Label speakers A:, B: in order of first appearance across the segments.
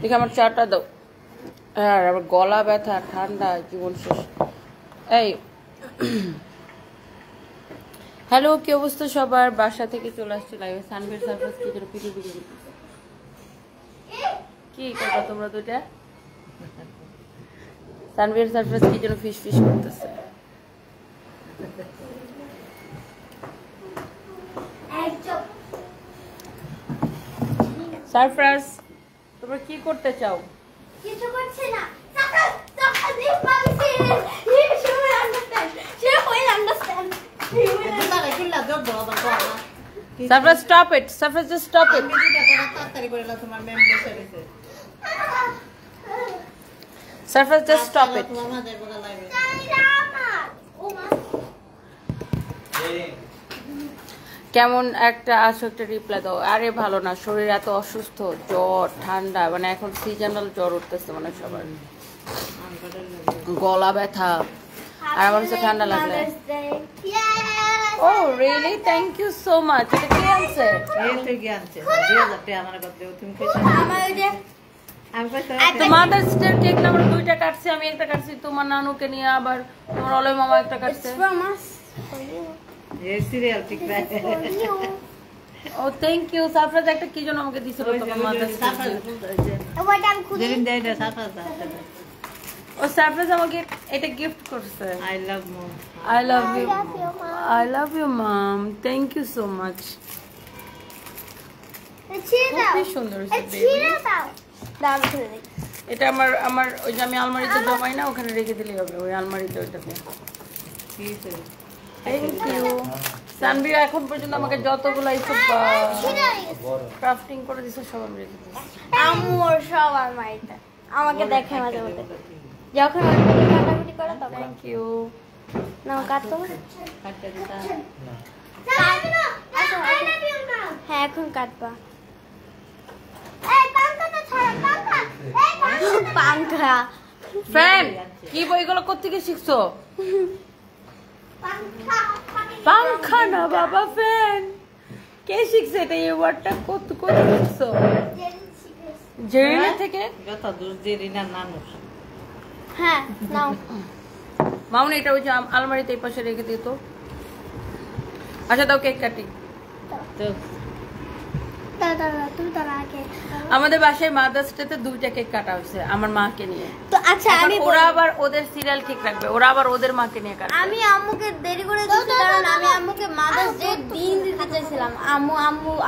A: দেখি আমার চাটা দাও। আর আমার গলা ব্যথা, ঠান্ডা, জীবন শেষ। এই হ্যালো, কি অবস্থা সবার? বাসা থেকে চলে আসছে লাইভে। সানভীর সারপ্রাইজ কি করে পিটি পিটি করতেছে? কি করবা তোমরা দুইটা? সানভীর সারপ্রাইজ কি যেন ফিশ ফিশ করতেছে। সারপ্রাইজ তোমরা কি করতে চাও?
B: কিছু করছে না।
A: Surprise stop it, surprise just stop it. Surprise just stop it. কেমন একটা আছো, একটা রিপ্লাই দাও। আরে ভালো না, শরীর এত অসুস্থ, জ্বর ঠান্ডা, মানে এখন সিজনাল জ্বর উঠতেছে মানে সবার, গলা ব্যথা, আর আমার কাছে ঠান্ডা লাগলে। Oh really, thank you so much. এটা কি আনছে? মাদার্স ডে কেক না আমরা দুইটা কাটছি, আমি একটা কাটছি তোমার নানুকে নিয়ে, আবার তোমার অলয় মামা একটা কাটছে। ও থ্যাংক ইউ। সারপ্রাইজ একটা কি জন্য আমাকে দিছিল তোমার মাদার্স ডে? ও সারপ্রাইজ আমাকে এটা গিফট করছে। I love mom, I love you, I love you mom, thank you so much. খুবই সুন্দর হয়েছে। এটা আমার ওই যে আমি আলমারিতে জমাই না, ওখানে রেখে দিলেই হবে, ওই আলমারিতে ওইটাতে। Thank you Sanvir. এখন পর্যন্ত আমাকে যতগুলো এইসব ক্রাফটিং করে দিছে সব আমি রেখে দিচ্ছি।
B: আমার সব আলমারিতে আমাকে দেখে মাঝে মধ্যে যখন কাটাকুটি করে তখন।
A: Thank you.
B: না কাটো, হ্যাঁ এখন কাটবা। পাঙ্খা,
A: ফ্যান, কি বইগুলো কোত্থেকে শিখছো? পাঙ্খা না বাবা, ফ্যান। কে শিখছে এটা? এই ওয়ার্ডটা কত কত শিখছো? জেরিনা থেকে? যত দূর জেরিনা নানু।
B: হ্যাঁ নাও
A: মামুনি, এটা ওই যে আলমারিতে এই পাশে রেখে দিত। আচ্ছা দাও, কেক কাটি। আমাদের বাসায় মাদার্স ডে তে দুইটা কেক কাটা হয়েছে আমার মাকে নিয়ে।
B: তো আচ্ছা আমি
A: ওরা আবার ওদের সিরিয়াল ঠিক রাখবে, ওরা আবার ওদের মাকে নিয়ে কাটবে।
B: আমি আম্মুকে দেরি করে দিয়েছি, কারণ আমি আম্মুকে মাদার্স ডে দিন দিতে চাইছিলাম।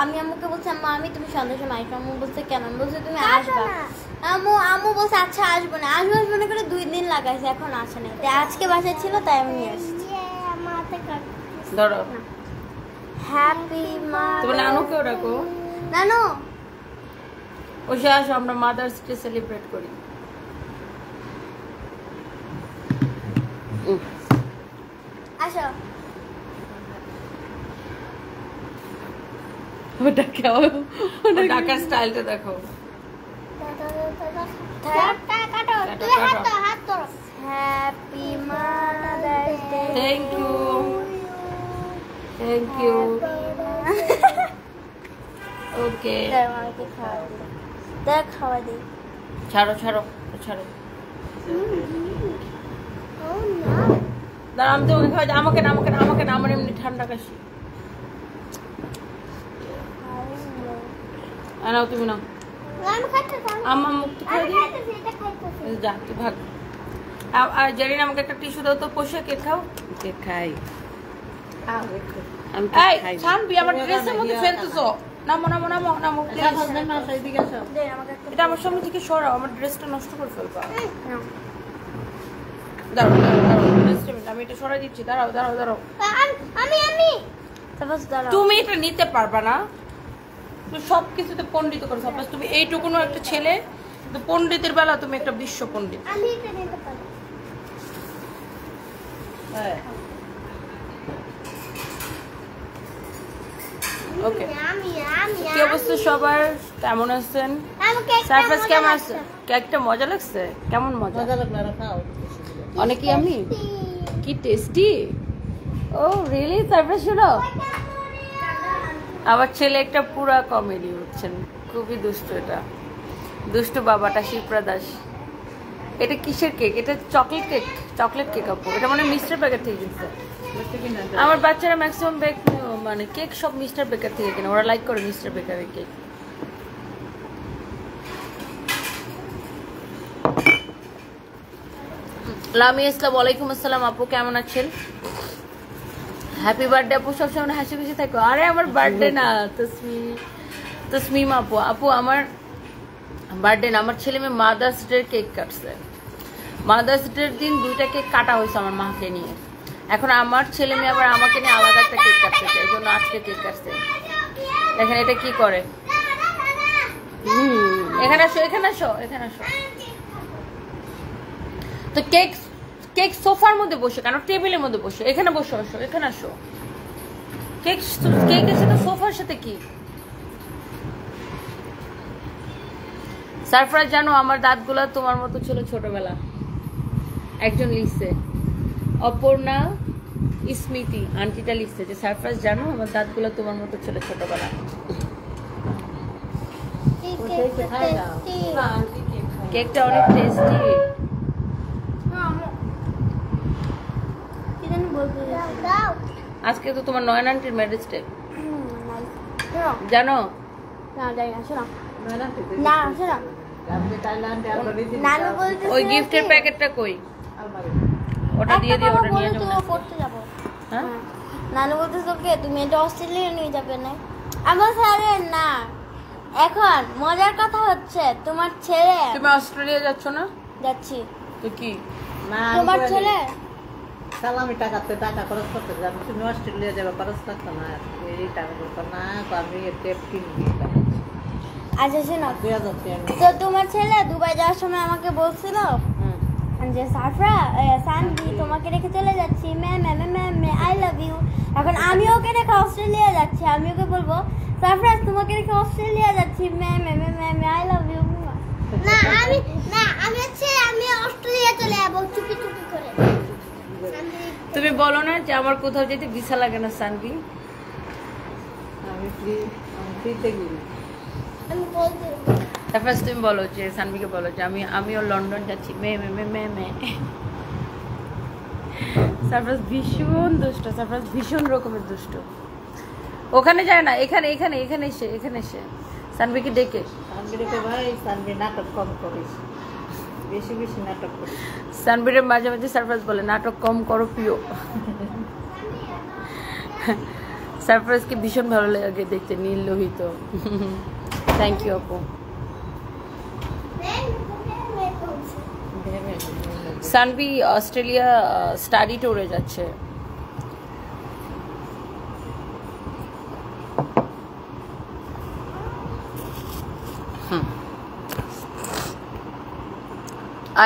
B: আমি আম্মুকে বলছি আম্মু আমি তুমি সন্ধ্যার সময় আসবে। আম্মু বলছে কেন? বলছে তুমি আসবা। আম্মু বলছে আচ্ছা আসবো না, আসবো মনে করে 2 দিন লাগাইছে, এখন আসে নাই। তাই আজকে বাসায় ছিল তাই আমি নিয়ে আসছি।
A: ধরো
B: হ্যাপি মা।
A: তুমি নানুকেও রাখো।
B: নানু
A: ওসে আসো, আমরা মাদার্স ডে সেলিব্রেট করি।
B: আসো।
A: ওটা কেউ ঢাকার স্টাইলটা দেখো।
B: Happy mother's day.
A: Thank you, thank you. Okay
B: দেখ খাওয়া দিই।
A: ছাড়ো ছাড়ো ছাড়ো। দাঁড়া, আমি তোমাকে খাওয়াই। আমাকে না, আমাকে না, আমাকে না, আমার এমনি ঠান্ডা কাশি। নাও তুমি নাও। আমার মুখ তো খাই দিই। যা তুই ভাগ। আর জানি না, আমাকে একটা টিস্যু দাও তো, পোষে কেক খাও। কেক খাই আমি। এই শানবি, আমার ড্রেসের মধ্যে ফেলতেছো। নামো নামো নামো নামো। এটা আমার সামনে থেকে সরাও, আমার ড্রেসটা নষ্ট করে ফেলবা। দাঁড়াও দাঁড়াও, আমি এটা সরাই দিচ্ছি। দাঁড়াও দাঁড়াও দাঁড়াও। তুমি এটা নিতে পারবা না, তুমি সবকিছুতে পণ্ডিত করো। সাপোজ তুমি এইটুকুনো একটা ছেলে, কিন্তু পণ্ডিতের বেলা তুমি একটা বিশ্ব পণ্ডিত।
B: আমি এটা নিতে পারি।
A: হ্যাঁ ওকে। কি অবস্থা সবার? কেমন আছেন? সারপ্রাইজ কেমন আছে? কেকটা মজা লাগছে? কেমন মজা? অনেকই আমি কি টেস্টি। ও রিয়েলি? সারপ্রাইজ শুনো, আমার ছেলে একটা পুরা কমেডি হচ্ছেন, খুবই দুষ্ট এটা। দুষ্টু বাবাটা শিপ্রা দাস। এটা কিসের কেক? এটা চকলেট কেক। চকলেট কেক আপু, এটা মানে মিস্টার বেকার থেকে কিনছে। আমার বাচ্চারা ম্যাক্সিমাম বেক মানে কেক সব মিস্টার বেকার থেকে কিনে, ওরা লাইক করে মিস্টার বেকারের কেক। লামি ইসলাম, ওয়ালাইকুম আসসালাম আপু, কেমন আছেন? হ্যাপি বার্থডে আপু, সবসময় হাসি খুশি থাকো। আরে আমার বার্থডে না তসমিম আপু, আপু আমার বার্থডে না, আমার ছেলে মেয়ে মাদার্স ডে কেক কাটছে। মাদার্স ডের দিন 2টা কেক কাটা হয়েছে আমার মাকে নিয়ে। এখন আমার ছেলে মেয়ে আবার আমাকে নিয়ে আলাদা একটা কেক কাটতে চাই, এই জন্য আজকে কেক কাটছে। দেখেন এটা কি করে। এখানে আসো, এখানে আসো, এখানে আসো। তো কেক সোফার মধ্যে বসে কেন, টেবিলের মধ্যে বসে? এখানে বসে আসো, এখানে আসো। কেকের সাথে সোফার সাথে কি? সারপ্রাইজ জানো আমার দাঁতগুলা তোমার মতো ছিল ছোটবেলা। একজন লিখছে, অপর্ণা স্মৃতি আন্টিটা লিখছে যে সারপ্রাইজ জানো আমার দাঁতগুলা তোমার মতো ছিল ছোটবেলা। কেকটা অনেক টেস্টি। আজকে তো তোমার নয়ন আন্টির ম্যারেজ ডে, জানো? ওই গিফটের প্যাকেটটা কই? ওটা দিয়ে দিও, ওটা নিয়ে যাবো। হ্যাঁ,
B: নানু বলতেছে তোকে তুমি এটা অস্ট্রেলিয়া নিয়ে যাবে না। আমার স্যার না, এখন মজার কথা হচ্ছে তোমার ছেলে।
A: তুমি অস্ট্রেলিয়া যাচ্ছ না?
B: যাচ্ছি।
A: তো কি
B: তোমার ছেলে
C: সালামি টাকাতে টাকা খরচ করতে যাবে, তুমি অস্ট্রেলিয়া যাবে খরচ করতো না, এই টাকা করতো না, আমি টেপ কিনবি।
B: আচ্ছা শোনো, তো তোমার ছেলে দুবাই যাওয়ার সময় আমাকে বলছিল যে সানভি তোমাকে রেখে চলে যাচ্ছি, আই লাভ ইউ। এখন আমি ওকে রেখে অস্ট্রেলিয়া যাচ্ছি, আমি ওকে বলবো সারপ্রাইজ তোমাকে রেখে অস্ট্রেলিয়া যাচ্ছি, আই লাভ ইউ। আমি অস্ট্রেলিয়া চলে যাবো চুপি চুপি করে।
A: তুমি বলো না যে আমার কোথাও যেতে ভিসা লাগে না সানভি।
C: আমি ফ্রিতে গেলি।
A: তারপর তুমি বলো যে সানভিকে বলো যে আমিও লন্ডন যাচ্ছি, সারপ্রাইজ ভীষণ দুষ্ট, সারপ্রাইজ ভীষণ রকমের দুষ্ট। ওখানে যায় না, এখানে এখানে এখানে এসে সানভিকে ডেকে।
C: ভাই সানভি নাটক কম করিস, বেশি বেশি নাটক করিস।
A: সানভির মাঝে মাঝে সারপ্রাইজ বলে নাটক কম করো প্রিয়। সারপ্রাইজকে ভীষণ ভালো লাগে দেখতে, নীল লোহিত। থ্যাংক ইউ আপু। সানভি অস্ট্রেলিয়া স্টাডি ট্যুরে যাচ্ছে।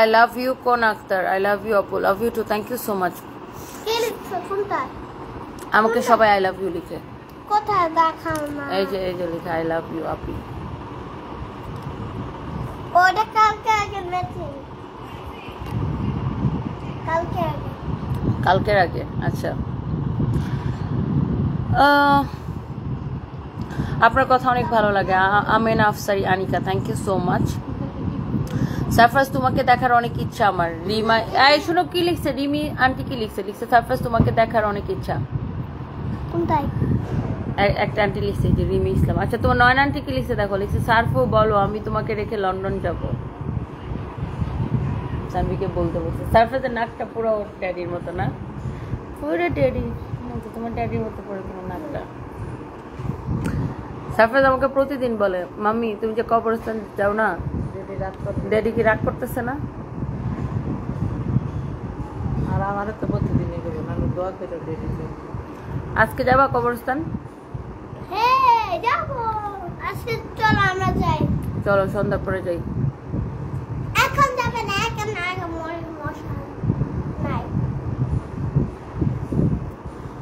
A: I love you কোন আক্তার, I love you আপু, love you too, thank you so much। আমাকে সবাই I love you লিখে।
B: কোথায় দেখাও না,
A: এই যে লিখে I love you আপি।
B: ওটা কালকে আগে মেছে,
A: কালকের আগে। আচ্ছা, আপনার কথা অনেক ভালো লাগে। Amena Afsari Anika, thank you so much. Sarfaraz তোমাকে দেখার অনেক ইচ্ছা আমার। রিমা এই শোনো কি লিখছে, রিমি আন্টি কি লিখছে, সারফরাজ তোমাকে দেখার অনেক ইচ্ছা।
B: কোনটাই
A: একটা আন্টি লিখছে যে রিমি ইসলাম। আচ্ছা তোমার নয়ন আন্টি কি লিখছে দেখো, লিখছে সারফু বলো আমি তোমাকে রেখে লন্ডন যাব। সানভিকে বলতে বলছে। সারফরাজের নাকটা পুরো ওর ড্যাডির মতো না, পুরো ড্যাডি মতো, তোমার ড্যাডির মতো পড়ে তোমার নাকটা। সারফরাজ আমাকে প্রতিদিন বলে মাম্মি তুমি যে কবরস্থান যাও না, ড্যাডি কি রাগ করতেছে না?
C: আর আমার তো প্রতিদিনই যাবো না, দোয়া করে ড্যাডি।
A: আজকে যাবা কবরস্থান?
B: হ্যাঁ যাবো আজকে, চলো আমরা যাই।
A: চলো সন্ধ্যা পরে যাই।
B: এখন যাবে না, এখন আগে মশা নাই,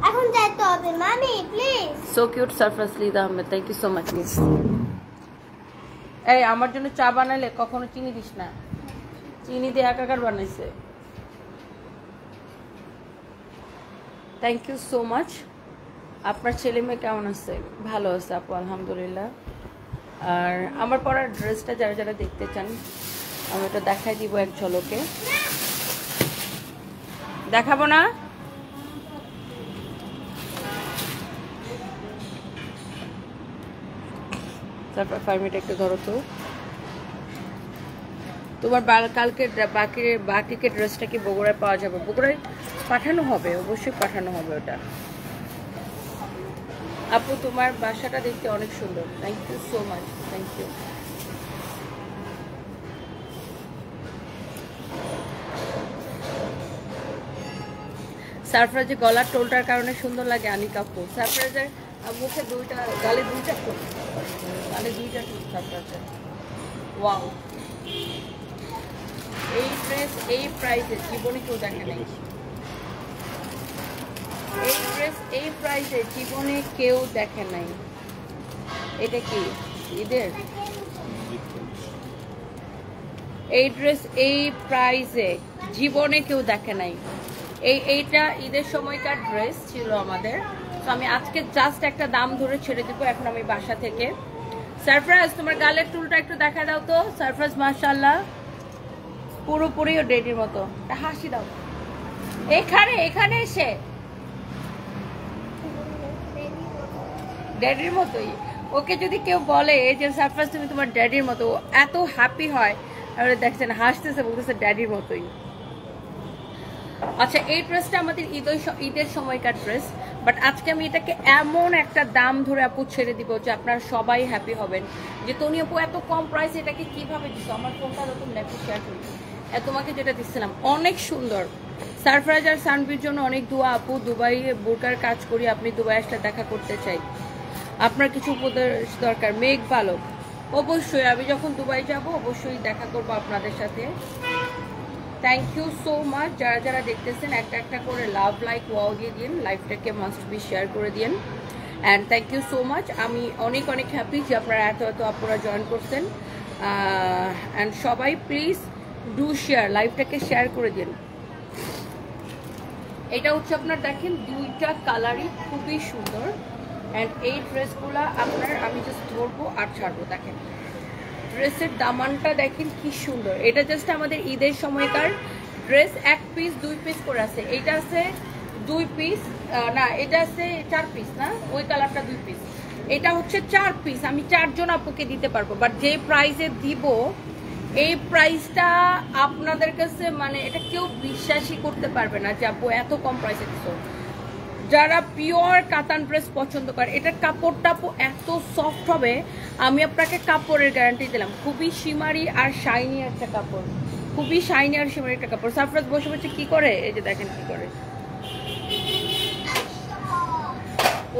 B: এখন যাইতে হবে মামি please.
A: So cute Sarfaraz Lida Ahmed, thank you so much miss. এই আমার জন্য চা বানাইলে কখনো চিনি দিস না, চিনি দিয়ে একাকার বানাইছে। Thank you so much. আপনার ছেলে মেয়ে কেমন আছে? ভালো আছে আপু আলহামদুলিল্লাহ। আর আমার পরার ড্রেসটা যারা যারা দেখতে চান আমি ওটা দেখাই দিব এক ঝলকে। দেখাবো না? তারপর 5 মিনিট একটু ধরো তো। তোমার কালকে বাকিকে ড্রেসটা কি বগুড়ায় পাওয়া যাবে? বগুড়ায় পাঠানো হবে, অবশ্যই পাঠানো হবে ওটা। আপু তোমার বাসাটা দেখতে অনেক সুন্দর, thank you so much, thank you. সারফরাজের গলার টোলটার কারণে সুন্দর লাগে আনিকা আপু। সারফরাজের মুখে দুইটা, গালে দুইটা টোল, গালে দুইটা টোল সারফরাজের। ওয়াও, এই ড্রেস এই প্রাইসে জীবনে কেউ দেখে নাই। এই ড্রেস এই প্রাইসে জীবনে কেউ দেখে নাই। এটা কি ঈদের? এই ড্রেস এই প্রাইসে জীবনে কেউ দেখে নাই। এইটা ঈদের সময়কার ড্রেস ছিল আমাদের, তো আমি আজকে জাস্ট একটা দাম ধরে ছেড়ে দেবো এখন আমি বাসা থেকে। সারফরাজ তোমার গালের টুলটা একটু দেখা দাও তো। সারফরাজ মাশাআল্লাহ পুরোপুরি ডেডির মতো, হাসি দাও এখানে এসে, ড্যাডির মতোই। ওকে যদি কেউ বলে যে সারফরাজ তুমি তোমার ড্যাডির মতো, এত হ্যাপি হয়। আর দেখছেন হাসতেছে, বলতেছে ড্যাডির মতোই। আচ্ছা, এই ড্রেসটা আমাদের ঈদের সময়কার ড্রেস, বাট আজকে আমি এটাকে এমন একটা দাম ধরে আপু ছেড়ে দিব যে আপনারা সবাই হ্যাপি হবেন যে তনি আপু এত কম প্রাইসে এটাকে কিভাবে দিচ্ছ। আমার ফোনটা নতুন ল্যাপটপ শেয়ার করি, তোমাকে যেটা দিচ্ছিলাম অনেক সুন্দর। সারফরাজ আর সানভির জন্য অনেক দোয়া আপু। দুবাই বোরকার কাজ করি, আপনি দুবাই আসলে দেখা করতে চাই, আপনার কিছু উপদেশ দরকার। মেঘ পালক, অবশ্যই আমি যখন দুবাই যাব অবশ্যই দেখা করবো আপনাদের সাথে। Thank you so much. যারা যারা দেখতেছেন একটা একটা করে লাভ লাইক ওয়াও দিয়ে দিন, লাইভটাকে মাস্ট বি শেয়ার করে দিন। And thank you so much. আমি অনেক অনেক হ্যাপি যে আপনারা এত আপনারা জয়েন করছেন। অ্যান্ড সবাই প্লিজ ডু শেয়ার, লাইভটাকে শেয়ার করে দিন। এটা হচ্ছে আপনার দেখেন দুইটা কালারই খুবই সুন্দর। অ্যান্ড এই ড্রেসগুলো আপনার আমি জাস্ট ধরবো আর ছাড়বো। দেখেন ড্রেসের দামানটা দেখেন কি সুন্দর। এটা জাস্ট আমাদের ঈদের সময়কার ড্রেস। 1 পিস 2 পিস করে আছে। এইটা আছে 2 পিস, না এটা আছে 4 পিস, না ওই কালারটা 2 পিস, এটা হচ্ছে 4 পিস। আমি 4 জন আপুকে দিতে পারবো, বাট যে প্রাইসে দিব এই প্রাইসটা আপনাদের কাছে মানে এটা কেউ বিশ্বাসই করতে পারবে না যে আপু এত কম প্রাইসে দিচ্ছ। যারা পিওর কাতান ড্রেস পছন্দ করে, এটার কাপড়টা এত সফট হবে, আমি আপনাকে কাপড়ের গ্যারান্টি দিলাম। খুবই শিমারি আর শাইনি একটা কাপড়, খুবই শাইনি আর শিমারি একটা কাপড়। সারফরাজ বসে বসে কি করে, এই যে দেখেন কি করে।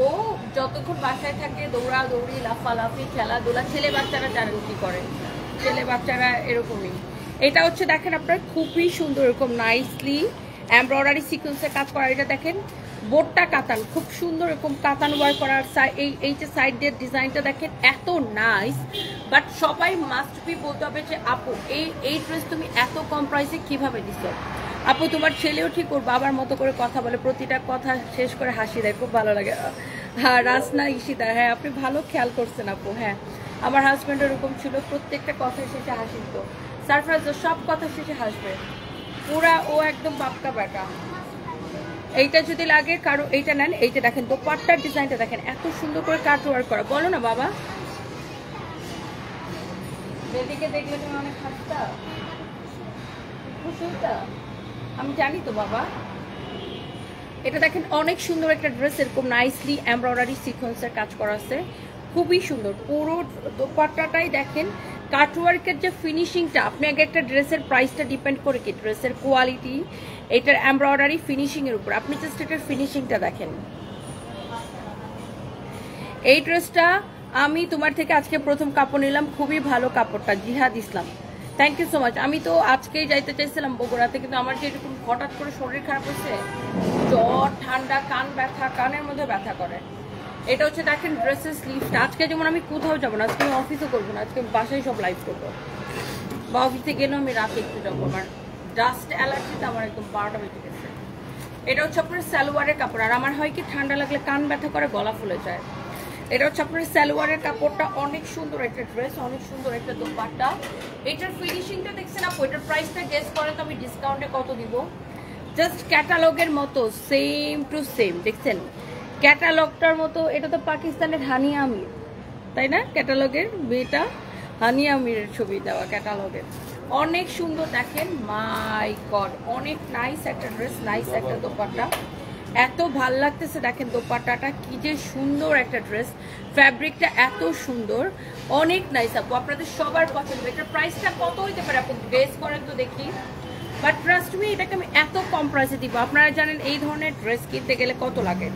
A: ও যতক্ষণ বাসায় থাকে দৌড়াদৌড়ি, লাফালাফি, খেলাধুলা। ছেলে বাচ্চারা জানেন কি করে, ছেলে বাচ্চারা এরকমই। এটা হচ্ছে দেখেন আপনার খুবই সুন্দর, এরকম নাইসলি এমব্রয়ডারি সিকোয়েন্সের কাজ করা। এটা দেখেন বোর্ডটা কাতান, খুব সুন্দর এরকম কাতান ওয়ার্ক করার। এই যে সাইড দিয়ে ডিজাইনটা দেখেন এত নাইস। বাট সবাই মাস্ট বি বলতে হবে যে আপু এই ড্রেস তুমি এত কম প্রাইসে কিভাবে দিছো। আপু তোমার ছেলেও ঠিক ওর বাবার মতো করে কথা বলে, প্রতিটা কথা শেষ করে হাসি দেয়, খুব ভালো লাগে। হ্যাঁ রাসনা ঈশিতা, হ্যাঁ আপনি ভালো খেয়াল করছেন আপু। হ্যাঁ আমার হাজব্যান্ড এরকম ছিল, প্রত্যেকটা কথা শেষে হাসি দিত। সারফরাজ সব কথা শেষে হাসবে, পুরা ও একদম বাপকা বেটা। এইটা যদি লাগে কারো এইটা নেন। এইটা দেখেন দোপাট্টার ডিজাইনটা দেখেন এত সুন্দর করে কাট ওয়ার্ক করা। বলো না বাবা, বেদিকে দেখলে তুমি অনেক হাসতা, আমি জানি তো বাবা। এটা দেখেন অনেক সুন্দর একটা ড্রেস, এরকম নাইসলি এমব্রয়ডারি সিকোয়েন্সের কাজ করা আছে, খুবই সুন্দর। পুরো দোপাট্টাটাই দেখেন কাটওয়ার্কের যে ফিনিশিংটা। আপনি আগে একটা ড্রেসের প্রাইসটা ডিপেন্ড করে কি ড্রেসের কোয়ালিটি, এটার এমব্রয়ডারি ফিনিশিং এর উপর। আপনি জাস্ট এটার ফিনিশিংটা দেখেন। এই ড্রেসটা আমি তোমার থেকে আজকে প্রথম কাপড় নিলাম, খুবই ভালো কাপড়টা, জিহাদ ইসলাম, থ্যাংক ইউ সো মাচ। আমি তো আজকেই যাইতে চাইছিলাম বগুড়াতে, কিন্তু আমার যে এরকম হঠাৎ করে শরীর খারাপ হয়েছে, জ্বর ঠান্ডা, কান ব্যথা, কানের মধ্যে ব্যথা করে। এটা হচ্ছে দেখেন ড্রেসের স্লিভটা। আজকে যেমন আমি কোথাও যাবো না, আজকে আমি অফিসও করবো না, আজকে বাসায় সব লাইভ করবো, বা অফিসে গেলেও আমি রাতে একটু যাবো। আমার ডাস্ট অ্যালার্জিতে আমার একদম 12টা বেজে গেছে। এটা হচ্ছে আপনার সালোয়ারের কাপড়। আর আমার হয় কি ঠান্ডা লাগলে কান ব্যথা করে, গলা ফুলে যায়। এটা হচ্ছে আপনার সালোয়ারের কাপড়টা, অনেক সুন্দর একটা ড্রেস, অনেক সুন্দর একটা দোপাট্টা। এটার ফিনিশিংটা দেখছেন আপু, এটার প্রাইসটা গেস করে তো আমি ডিসকাউন্টে কত দিব। জাস্ট ক্যাটালগের মতো সেম টু সেম, দেখছেন ক্যাটালগটার মতো। এটা তো পাকিস্তানের হানিয়া আমির, তাই না? ক্যাটালগের মেয়েটা হানিয়া আমিরের ছবি দেওয়া ক্যাটালগের, অনেক সুন্দর দেখেন। মাই গড, অনেক নাইস একটা ড্রেস, নাইস একটা দোপাট্টা, এত ভাল লাগতেছে দেখেন দোপাট্টাটা, কি যে সুন্দর একটা ড্রেস, ফ্যাব্রিকটা এত সুন্দর, অনেক নাইস আপু, আপনাদের সবার পছন্দ। এটার প্রাইসটা কত হইতে পারে আপু গেস করেন তো দেখি। বাট ট্রাস্ট মি, এটাকে আমি এত কম প্রাইসে দিব। আপনারা জানেন এই ধরনের ড্রেস কিনতে গেলে কত লাগে,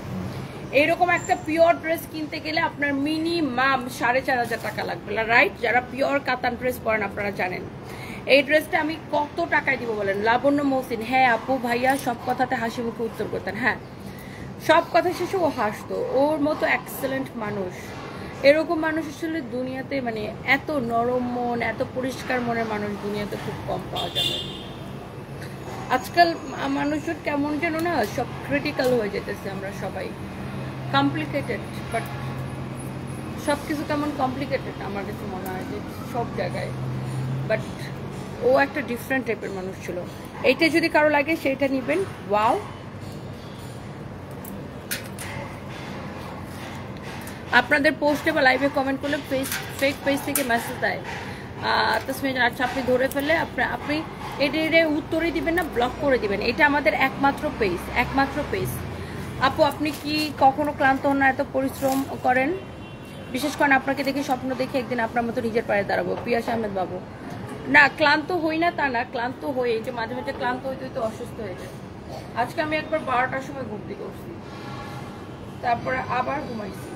A: এইরকম একটা পিওর ড্রেস কিনতে গেলে আপনার মিনিমাম 4,500 টাকা লাগবে, রাইট? যারা পিওর কাতান ড্রেস পরেন আপনারা জানেন। এই ড্রেসটা আমি কত টাকায় দিব বলেন? লাবণ্য মহসিন, হ্যাঁ আপু ভাইয়া সব কথাতে হাসি মুখে উত্তর করতেন। হ্যাঁ, সব কথা শেষে ও হাসতো, ওর মতো এক্সেলেন্ট মানুষ, এরকম মানুষ আসলে দুনিয়াতে, মানে এত নরম মন, এত পরিষ্কার মনের মানুষ দুনিয়াতে খুব কম পাওয়া যাবে। আজকাল মানুষজন কেমন যেন না সব ক্রিটিক্যাল হয়ে যেতেছে, আমরা সবাই কমপ্লিকেটেড, বাট সব কিছু কেমন কমপ্লিকেটেড আমার কাছে মনে হয় যে সব জায়গায়। বাট ও একটা ডিফারেন্ট টাইপের মানুষ ছিল। এইটা যদি কারো লাগে সেটা নিবেন। ওয়াও, আপনাদের পোস্টে বা লাইভে কমেন্ট করলে ফেক পেজ থেকে মেসেজ দেয় তসমিন, আচ্ছা আপনি ধরে ফেললে আপনি এটা উত্তরে দিবেন না, ব্লক করে দিবেন। এটা আমাদের একমাত্র পেজ। আপু আপনি কি কখনো ক্লান্ত হন না? এত পরিশ্রম করেন, বিশেষ করে আপনাকে দেখে স্বপ্ন দেখে একদিন আপনার মতো নিজের পায়ে দাঁড়াবো। পিয়াস আহমেদ বাবু, না ক্লান্ত হই না তা না, ক্লান্ত হয়ে যে মাঝে মাঝে ক্লান্ত হইতে হইতে অসুস্থ হয়ে যায়। আজকে আমি একবার 12টার সময় ঘুমতে করছি, তারপরে আবার ঘুমাইছি,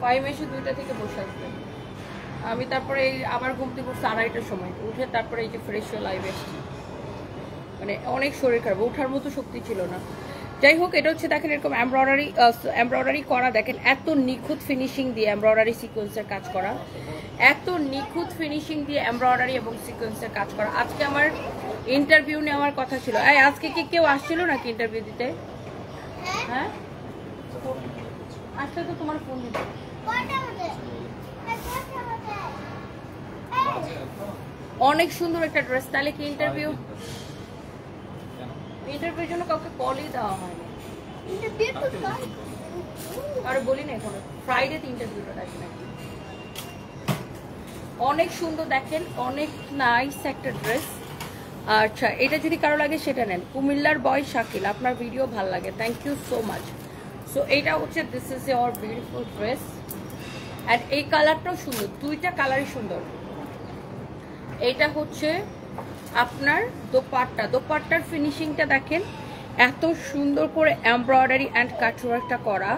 A: 5 এসে 2টা থেকে বসে আসবেন আমি, তারপরে এই আবার ঘুমতে করছি 2:30টার সময় উঠে, তারপরে এই যে ফ্রেশ হয়ে লাইভে এসেছি। মানে অনেক শরীর খারাপ, ওঠার মতো শক্তি ছিল না। যাই হোক, এটা হচ্ছে দেখেন এরকম এমব্রয়ডারি করা, দেখেন এত নিখুঁত ফিনিশিং দিয়ে এমব্রয়ডারি সিকোয়েন্সের কাজ করা, এত নিখুঁত ফিনিশিং দিয়ে এমব্রয়ডারি এবং সিকোয়েন্সের কাজ করা। আজকে আমার ইন্টারভিউ নেওয়ার কথা ছিল। আজকে কি কেউ আসছিল নাকি ইন্টারভিউ দিতে? হ্যাঁ, আসলে তো তোমার ফোন দিতে। অনেক সুন্দর একটা ড্রেস। তাহলে কি ইন্টারভিউর জন্য কাউকে কলই দেওয়া হয়নি, আর বলি না এখন ফ্রাইডেতে ইন্টারভিউটা রাখি নাকি। অনেক সুন্দর দেখেন, অনেক নাইস একটা ড্রেস। আচ্ছা, এটা যদি কারো লাগে সেটা নেন। কুমিল্লার বয় শাকিল, আপনার ভিডিও ভালো লাগে, thank you so much. So এইটা হচ্ছে this is your beautiful dress, and এই কালারটাও সুন্দর, দুইটা কালারই সুন্দর। এইটা হচ্ছে আপনার দোপাট্টার ফিনিশিংটা দেখেন, এত সুন্দর করে এমব্রয়ডারি অ্যান্ড কাটওয়ার্কটা করা,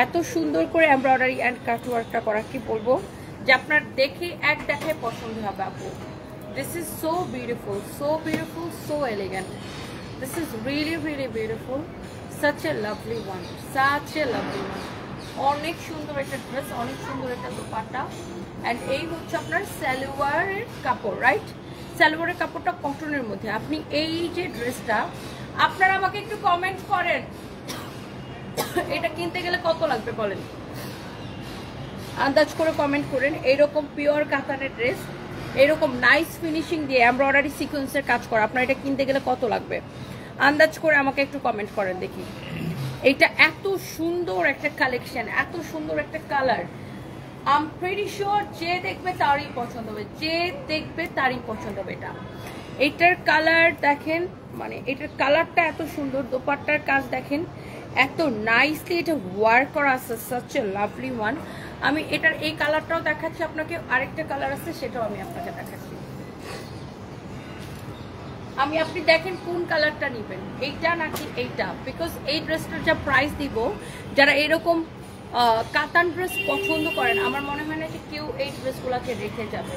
A: এত সুন্দর করে এমব্রয়ডারি অ্যান্ড কাটওয়ার্কটা করা, কি বলবো যে আপনার দেখে এক দেখায় পছন্দ হবে আপু। This is so beautiful, so elegant, this is really beautiful, such a lovely one. অনেক সুন্দর একটা ড্রেস, অনেক সুন্দর একটা দোপাট্টা, অ্যান্ড এই হচ্ছে আপনার সালোয়ারের কাপড়, রাইট? সালোয়ারের কাপড়টা কটনের মধ্যে। আপনি এই যে ড্রেসটা, আপনারা আমাকে একটু কমেন্ট করেন এটা কিনতে গেলে কত লাগবে বলেন, আন্দাজ করে কমেন্ট করেন। এইরকম পিওর কাতানের ড্রেস, এরকম নাইস ফিনিশিং দিয়ে এমব্রয়ডারি সিকোয়েন্সের কাজ করা, আপনার এটা কিনতে গেলে কত লাগবে আন্দাজ করে আমাকে একটু কমেন্ট করেন দেখি। এটা এত সুন্দর একটা কালেকশন, এত সুন্দর একটা colour, I am pretty sure যে দেখবে তারই পছন্দ হবে, এটা। এটার কালার দেখেন, মানে এটার কালারটা এত সুন্দর, দোপাট্টার কাজ দেখেন এত নাইসলি এটা ওয়ার্ক করা আছে, সাচ এ লাভলি ওয়ান। আমি এটার এই কালারটাও দেখাচ্ছি আপনাকে, আরেকটা কালার আছে সেটাও আমি আপনাকে দেখাচ্ছি। আপনি দেখেন কোন কালারটা নেবেন, এইটা নাকি এইটা, বিকজ এই ড্রেসটার যা প্রাইস দিব, যারা এরকম কাতান ড্রেস পছন্দ করেন, আমার মনে হয় না যে কেউ এই ড্রেসগুলোকে রেখে যাবে,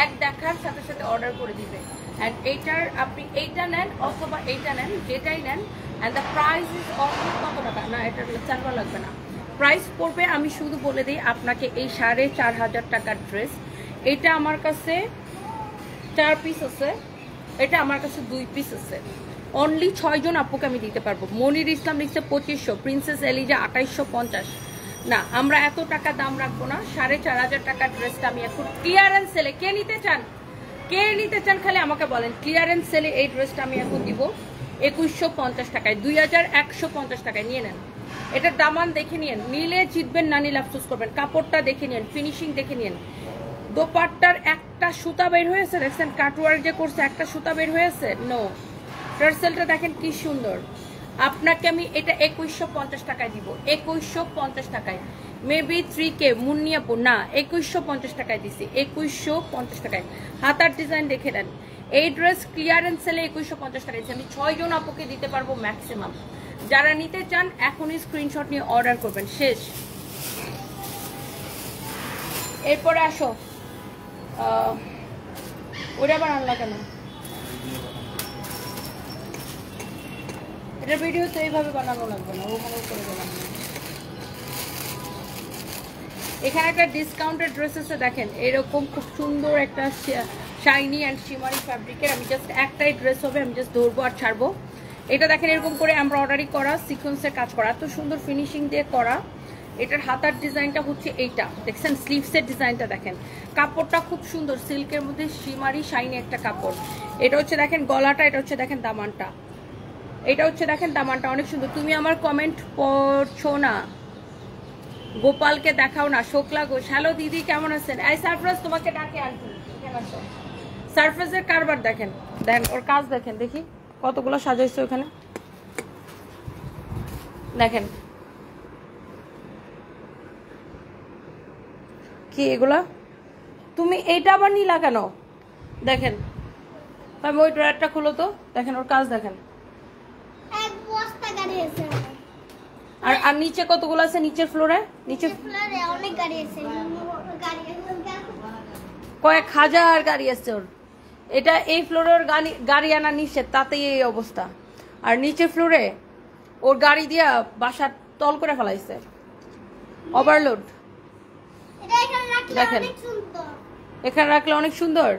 A: এক দেখার সাথে সাথে অর্ডার করে দিবে। অ্যান্ড এইটার আপনি এইটা নেন অথবা এইটা নেন, যেটাই নেন, and the price is almost কত টাকা, না এটা চারবার লাগবে না, প্রাইস পড়বে আমি শুধু বলে দিই আপনাকে, এই 4,500 টাকার ড্রেস। এটা আমার কাছে 4 পিস আছে, এটা আমার কাছে 2 পিস আছে, অনলি 6 জন আপুকে আমি দিতে পারবো। মনির ইসলাম লিখছে 2500, প্রিন্সেস এলিজা 2850, না, আমরা এত টাকা দাম রাখবো না। 4500 টাকার ড্রেসটা আমি এখন ক্লিয়ারেন্স সেলে, কে নিতে চান খালি আমাকে বলেন। ক্লিয়ারেন্স সেলে এই ড্রেসটা আমি এখন দিব 2150 টাকায়, 2150 টাকায় নিয়ে নেন। এটার দামান দেখে নিন, নিলে জিতবেন, না নিলে আফসোস করবেন। কাপড়টা দেখে নিন, ফিনিশিং দেখে নিন। দোপাট্টার একটা সুতা বের হয়েছে, দেখছেন কাটওয়ার্ক যে করছে, একটা সুতা বের হয়েছে। নো, টার্সেলটা দেখেন কি সুন্দর। আপনাকে আমি এটা 2150 টাকায় দিব, 2150 টাকায়। মেবি 3K মুন্নিয়াপু না, 2150 টাকায় দিছি, 2150 টাকায়। হাতার ডিজাইন দেখে নেন। এই ড্রেস ক্লিয়ারেন্স সেলে 2150 টাকা দিচ্ছি আমি। 6 জন আপুকে দিতে পারবো ম্যাক্সিমাম। যারা নিতে চান এখনই স্ক্রিনশট নিয়ে অর্ডার করবেন। শেষ। এরপরে আসো, ওটা আবার আনলা কেন? এটা ভিডিও তো এইভাবে বানানো লাগবে না, ওখানে করে বানানো। এখানে একটা ডিসকাউন্টেড ড্রেস আছে দেখেন, এরকম খুব সুন্দর একটা শাইনি অ্যান্ড শিমারি ফ্যাব্রিকের। আমি জাস্ট একটাই ড্রেস হবে, আমি জাস্ট ধরবো আর ছাড়বো। এটা দেখেন এরকম করে এমব্রয়ডারি করা, সিকোয়েন্সের কাজ করা, এত সুন্দর ফিনিশিং দিয়ে করা। এটার হাতার ডিজাইনটা হচ্ছে এইটা, দেখছেন স্লিভসের ডিজাইনটা দেখেন। কাপড়টা খুব সুন্দর, সিল্কের মধ্যে শিমারি শাইনি একটা কাপড়। এটা হচ্ছে দেখেন গলাটা, এটা হচ্ছে দেখেন দামানটা, এটা হচ্ছে দেখেন দামানটা অনেক সুন্দর। তুমি আমার কমেন্ট পড়ছো না, গোপালকে দেখাও না। শোকলা ঘোষ, হ্যালো দিদি কেমন আছেন? এই সারপ্রাইজ তোমাকে ডাকে আনছি, এখানে আসো। সারপ্রাইজের কারবার দেখেন, দেখেন ওর কাজ দেখেন, দেখি কতগুলো সাজাইছো ওখানে দেখেন। কি এগুলা? তুমি এইটা আবার নিলা কেন? দেখেন আমি ওই ড্রয়ারটা খুলো তো, দেখেন ওর কাজ দেখেন। আর নিচে কতগুলো আছে? নিচের ফ্লোরে, নিচে
B: অনেক গাড়ি আছে,
A: কয়েক হাজার গাড়ি আছে ওর। এটা এই ফ্লোরে ওর গাড়ি আনা নিষেধ, তাতেই এই অবস্থা। আর নিচের ফ্লোরে ওর গাড়ি দিয়া বাসার তল করে ফেলাইছে, ওভারলোড। দেখেন এখানে রাখলে অনেক সুন্দর।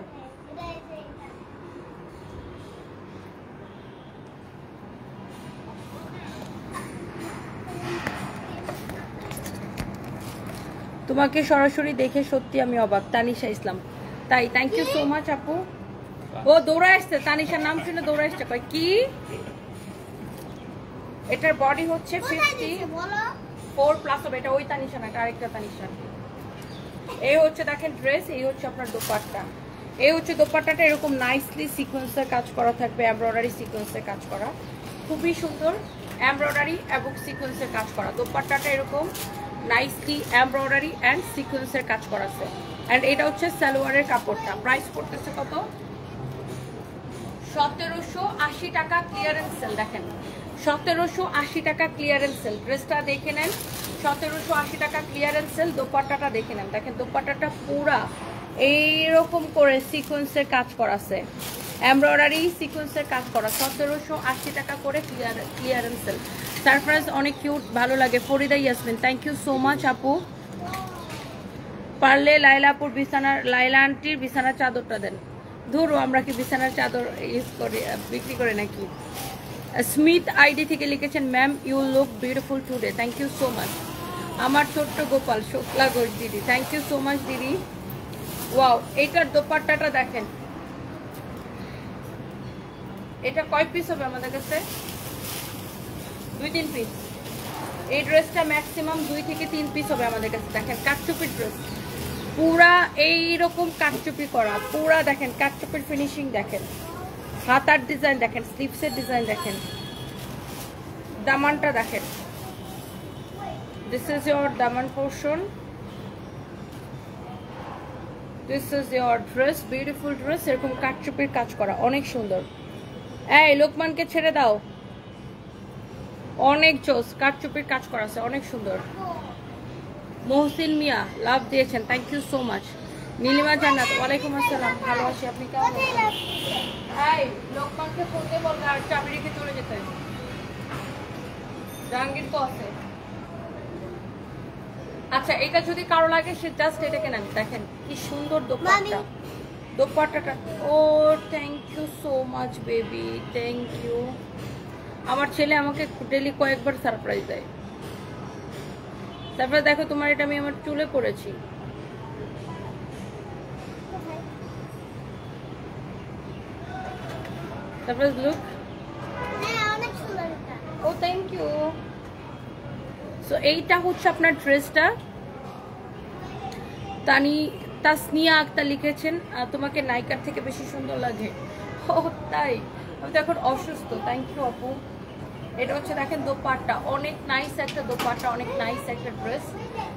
A: তোমাকে সরাসরি দেখে সত্যি আমি অবাক। তানিশা ইসলাম, তাই থ্যাংক ইউ সো মাচ আপু। ও দৌড়া আসছে, তানিশার নাম শুনে দৌড়া আসছে। কয় কি? এটার বডি হচ্ছে 54 প্লাস হবে। এটা ওই তানিশা না, এটা আরেকটা তানিশা। এই হচ্ছে দেখেন ড্রেস, এই হচ্ছে আপনার দোপাট্টা। এই হচ্ছে দোপাট্টাটা, এরকম নাইসলি সিকোয়েন্সের কাজ করা থাকবে, এমব্রয়ডারি সিকোয়েন্সের কাজ করা, খুবই সুন্দর এমব্রয়ডারি এবং সিকোয়েন্সের কাজ করা। দোপাট্টাটা এরকম নাইসলি এমব্রয়ডারি অ্যান্ড সিকোয়েন্সের কাজ করা আছে। অ্যান্ড এটা হচ্ছে সালোয়ারের কাপড়টা। প্রাইস পড়তেছে কত? 1780 টাকা ক্লিয়ারেন্স সেল। দেখেন 1780 টাকা ক্লিয়ারেন্স সেল। ড্রেসটা দেখে নেন, 1780 টাকা ক্লিয়ারেন্স সেল। দোপাট্টাটা দেখে নেন, দেখেন দোপাট্টাটা পুরা এইরকম করে সিকোয়েন্সের কাজ করা আছে, এমব্রয়ডারি সিকোয়েন্সের কাজ করা। 1780 টাকা করে ক্লিয়ারেন্স সেল। সারপ্রাইজ অনেক কিউট, ভালো লাগে। Farida Yasmin, thank you so much আপু। পারলে লাইলাপুর বিছানার, লাইলা আন্টির বিছানার চাদরটা দেন। ধরো আমরা কি বিছানার চাদর ইউজ করি, বিক্রি করে নাকি? স্মিথ আইডি থেকে লিখেছেন, ma'am you look beautiful today, thank you so much. আমার ছোট্ট গোপাল, শুক্লা ঘোষ দিদি, থ্যাংক ইউ সো মাচ দিদি। ওয়াও, এইটার দোপাট্টাটা দেখেন। এটা কয় পিস হবে আমাদের কাছে? 2-3 পিস। এই ড্রেসটা ম্যাক্সিমাম 2 থেকে 3 পিস হবে আমাদের কাছে। দেখেন কাটচুপির ড্রেস, পুরা এইরকম কাটচুপি করা, পুরা দেখেন কাটচুপির ফিনিশিং দেখেন, হাতার ডিজাইন দেখেন, স্লিভসের ডিজাইন দেখেন, দামানটা দেখেন। This is your Daman portion, this is your dress, beautiful dress. এরকম কাটচুপির কাজ করা, অনেক সুন্দর। এই লোকমানকে ছেড়ে দাও, অনেক জোস। কাটচুপির কাজ করা আছে, অনেক সুন্দর। মহসিন মিয়া লাভ দিয়েছেন, thank you so much. Nilima Jannat, ওয়ালাইকুম আসসালাম, ভালো আছি, আপনি কেমন আছেন? এই লোকমানকে ফোন দিয়ে বলবে আর চাবি রেখে চলে যেতে। জাহাঙ্গীর তো আছে। আচ্ছা, এটা যদি কারো লাগে সে জাস্ট এটাকে নেন। দেখেন কি সুন্দর দোপাট্টা, দোপাট্টাটা। Oh thank you so much baby, thank you. আমার ছেলে আমাকে ডেলি কয়েকবার সারপ্রাইজ দেয়। তারপরে দেখো তোমার এটা আমি আমার চুলে পরেছি। তারপরে লুক,
B: অনেক সুন্দর এটা।
A: ও থ্যাংক ইউ। সো এইটা হচ্ছে আপনার ড্রেসটা। তাসনিয়া আক্তার লিখেছেন তোমাকে নায়িকার থেকে বেশি সুন্দর লাগে। ও তাই, আমি তো এখন অসুস্থ। থ্যাংক ইউ আপু। এটা হচ্ছে দেখেন দোপাট্টা, অনেক নাইস একটা দোপাট্টা, অনেক নাইস একটা dress.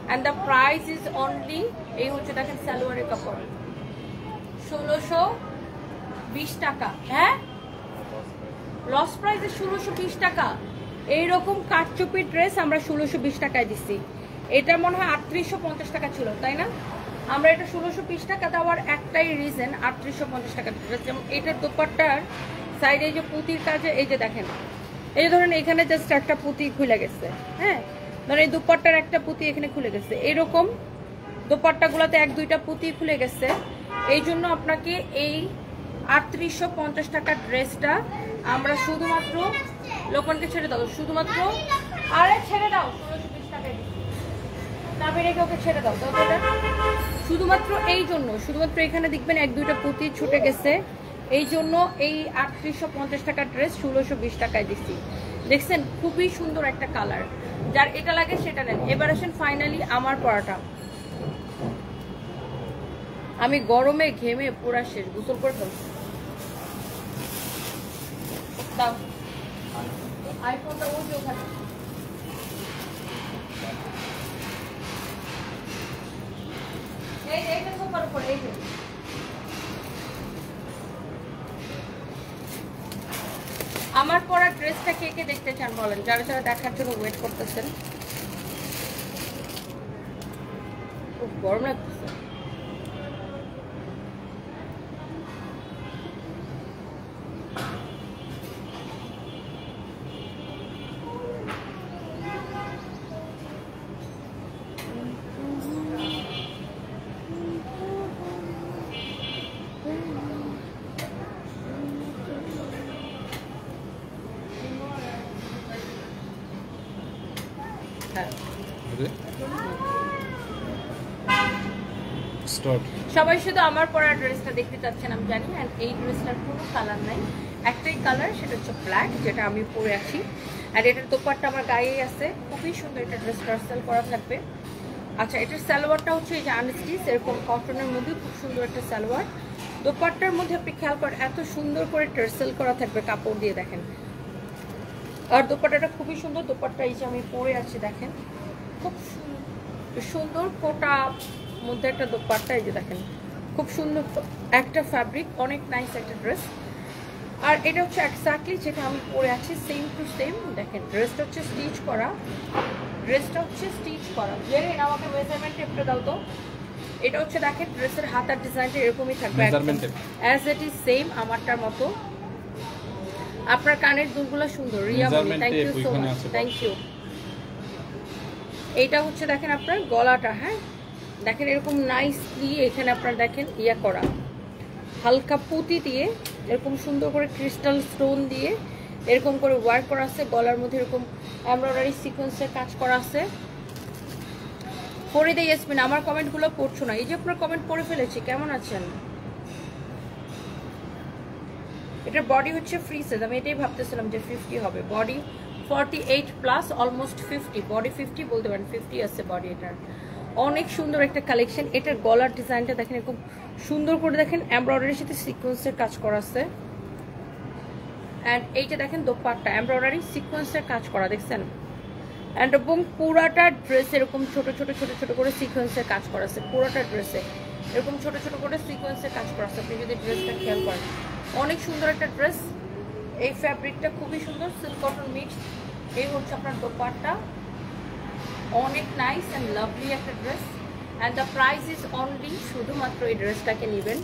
A: And the price is only, এই হচ্ছে দেখেন সালোয়ারের কাপড়, 1620 টাকা। হ্যাঁ, লস প্রাইসে 1620 টাকা। এইরকম কাটচুপি ড্রেস আমরা 1620 টাকায় দিচ্ছি। এটা মনে হয় 3850 টাকা ছিল, তাই না? আমরা এটা 1620 টাকা দেওয়ার একটাই রিজন, 3850 টাকা ড্রেস। যেমন এটার দোপাট্টার সাইডে যে পুঁতির কাজে, এই যে দেখেন, এই যে ধরেন এখানে জাস্ট একটা পুঁতি খুলে গেছে। হ্যাঁ, ধরেন এই দোপাট্টার একটা পুঁতি এখানে খুলে গেছে। এরকম দোপাট্টাগুলোতে 1-2টা পুঁতি খুলে গেছে। এই জন্য আপনাকে এই 3850 টাকার ড্রেসটা আমরা শুধুমাত্র, লোকনকে ছেড়ে দাও, শুধুমাত্র, আরে ছেড়ে দাও, 1620 টাকায় দিচ্ছি। না বেড়ে ওকে ছেড়ে দাও। শুধুমাত্র এই জন্য, শুধুমাত্র এখানে দেখবেন 1-2টা পুঁতি ছুটে গেছে, এই জন্য এই 3850 টাকার ড্রেস 1620 টাকায় দিচ্ছি। দেখছেন, খুবই সুন্দর একটা কালার। যার এটা লাগে সেটা নেন। এবার আসেন ফাইনালি আমার পরাটা। আমি গরমে ঘেমে পুরা শেষ, গোসল করে ফেলছি। দাও আইফোনটা, ওই যে ওখানে। এইটা সোফার উপরে, এই যে আমার পরা ড্রেসটা কে কে দেখতে চান বলেন, যারা যারা দেখার জন্য ওয়েট করতেছেন। খুব গরম লাগতেছে। সবাই শুধু আমার পরা ড্রেসটা দেখতে চাচ্ছেন আমি জানি। অ্যান্ড এই ড্রেসটার কোনো কালার নাই, একটাই কালার, সেটা হচ্ছে ব্ল্যাক, যেটা আমি পরে আছি। আর এটার দোপাট্টা আমার গায়েই আছে, খুবই সুন্দর একটা ড্রেস টার্সেল করা থাকবে। আচ্ছা, এটার সালোয়ারটা হচ্ছে এই যে আনস্টিচ, এরকম কটনের মধ্যে খুব সুন্দর একটা সালোয়ার। দোপাট্টার মধ্যে আপনি খেয়াল করেন এত সুন্দর করে টার্সেল করা থাকবে কাপড় দিয়ে, দেখেন। আর দোপাট্টাটা খুবই সুন্দর। দোপাট্টা এই যে আমি পরে আছি, দেখেন, খুব সুন্দর কোটা মধ্যে একটা দোপাট্টা, এই যে দেখেন, খুব সুন্দর একটা ফ্যাব্রিক, অনেক নাইস একটা ড্রেস। আর এটা হচ্ছে এক্স্যাক্টলি যেটা আমি পরে আছি, সেম টু সেম। দেখেন ড্রেসটা হচ্ছে স্টিচ করা, ড্রেসটা হচ্ছে স্টিচ করা। জেনে আমাকে মেজারমেন্ট টেপটা দাও তো। এটা হচ্ছে দেখেন ড্রেসের হাতার ডিজাইনটা এরকমই থাকবে, অ্যাজ ইট ইজ সেম আমারটার মতো। আপনার কানের দুলগুলো সুন্দর, রিয়া বলি, thank you so much, thank you. এইটা হচ্ছে দেখেন আপনার গলাটা, হ্যাঁ দেখেন এরকম নাইসলি এখানে আপনার দেখেন ইয়া করা, হালকা পুঁতি দিয়ে এরকম সুন্দর করে ক্রিস্টাল স্টোন দিয়ে এরকম করে ওয়ার্ক করা আছে। গলার মধ্যে এরকম এমব্রয়ডারি সিকোয়েন্সের কাজ করা আছে। পরে দিয়ে ইয়াসমিন, আমার কমেন্টগুলো পড়ছো না। এই যে আপনার কমেন্ট পড়ে ফেলেছি, কেমন আছেন? এটার বডি হচ্ছে ফ্রি সাইজ, আমি এটাই ভাবতেছিলাম যে 50 হবে। বডি 48 প্লাস, অলমোস্ট 50, বডি 50 বলতে পারেন, 50 আছে বডি এটার। অনেক সুন্দর একটা কালেকশন। এটার গলার ডিজাইনটা দেখেন এরকম সুন্দর করে, দেখেন এমব্রয়ডারির সাথে সিকোয়েন্সের কাজ করা আছে। অ্যান্ড এইটা দেখেন দোপাট্টা এমব্রয়ডারি সিকোয়েন্সের কাজ করা, দেখছেন। অ্যান্ড এবং পুরাটা ড্রেস এরকম ছোট ছোট ছোট ছোট করে সিকোয়েন্সের কাজ করা আছে। পুরাটা ড্রেসে এরকম ছোট ছোট করে সিকোয়েন্সের কাজ করা আছে। আপনি যদি ড্রেসটা খেয়াল করেন, অনেক সুন্দর একটা ড্রেস। এই ফ্যাব্রিকটা খুবই সুন্দর, সিল্ক কটন মিক্স। এই হচ্ছে আপনার দোপাট্টা, অনেক নাইস অ্যান্ড লাভলি একটা dress. And the price is only, শুধুমাত্র এই ড্রেসটাকে নেবেন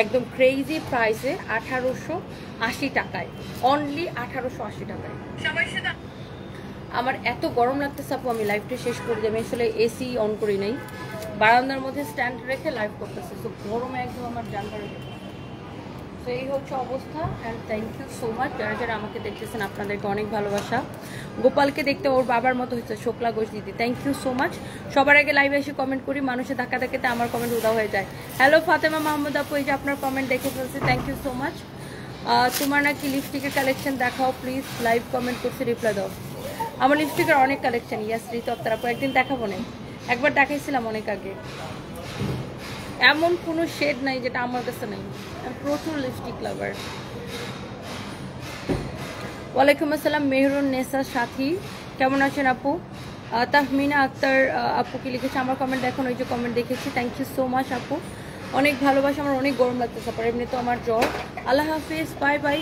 A: একদম ক্রেজি প্রাইসে 1880 টাকায়, অনলি 1880 টাকায়। সবাই সেটা আমার এত গরম লাগতেছে আপু, আমি লাইভটা শেষ করে দিই। আমি আসলে এসি অন করি নাই, বারান্দার মধ্যে স্ট্যান্ড রেখে লাইভ করতেছে। তো গরমে একদম আমার জানটা রেখে, তো এই হচ্ছে অবস্থা। And thank you so much যারা যারা আমাকে দেখতেছেন, আপনাদেরকে অনেক ভালোবাসা। গোপালকে দেখতে ওর বাবার মতো হচ্ছে, শোকলা ঘোষ দিদি, থ্যাংক ইউ সো মাচ। সবার আগে লাইভে এসে কমেন্ট করি, মানুষের ধাক্কা ধাক্কাতে আমার কমেন্ট উদা হয়ে যায়। হ্যালো ফাতেমা মাহমুদ আপু, এই যে আপনার কমেন্ট দেখে ফেলছি, থ্যাংক ইউ সো মাচ। তোমার নাকি লিপস্টিকের কালেকশন দেখাও প্লিজ, লাইভ কমেন্ট করছে, রিপ্লাই দাও। আমার লিপস্টিকের অনেক কালেকশন, ইয়াস ঋতু আক্তার আপু, একদিন দেখাবো না, একবার দেখাইছিলাম অনেক আগে। এমন কোনো শেড নাই যেটা আমার কাছে নেই, প্রচুর লিপস্টিক লাভার। ওয়ালাইকুম আসসালাম মেহরুন নেসা সাথী, কেমন আছেন আপু? তাহমিনা আক্তার আপু কি লিখেছে আমার কমেন্ট এখন, ওই যে কমেন্ট দেখেছি, থ্যাংক ইউ সো মাচ আপু, অনেক ভালোবাসা। আমার অনেক গরম লাগতেছে, এমনি তো আমার জ্বর। আল্লাহ হাফিজ, বাই বাই।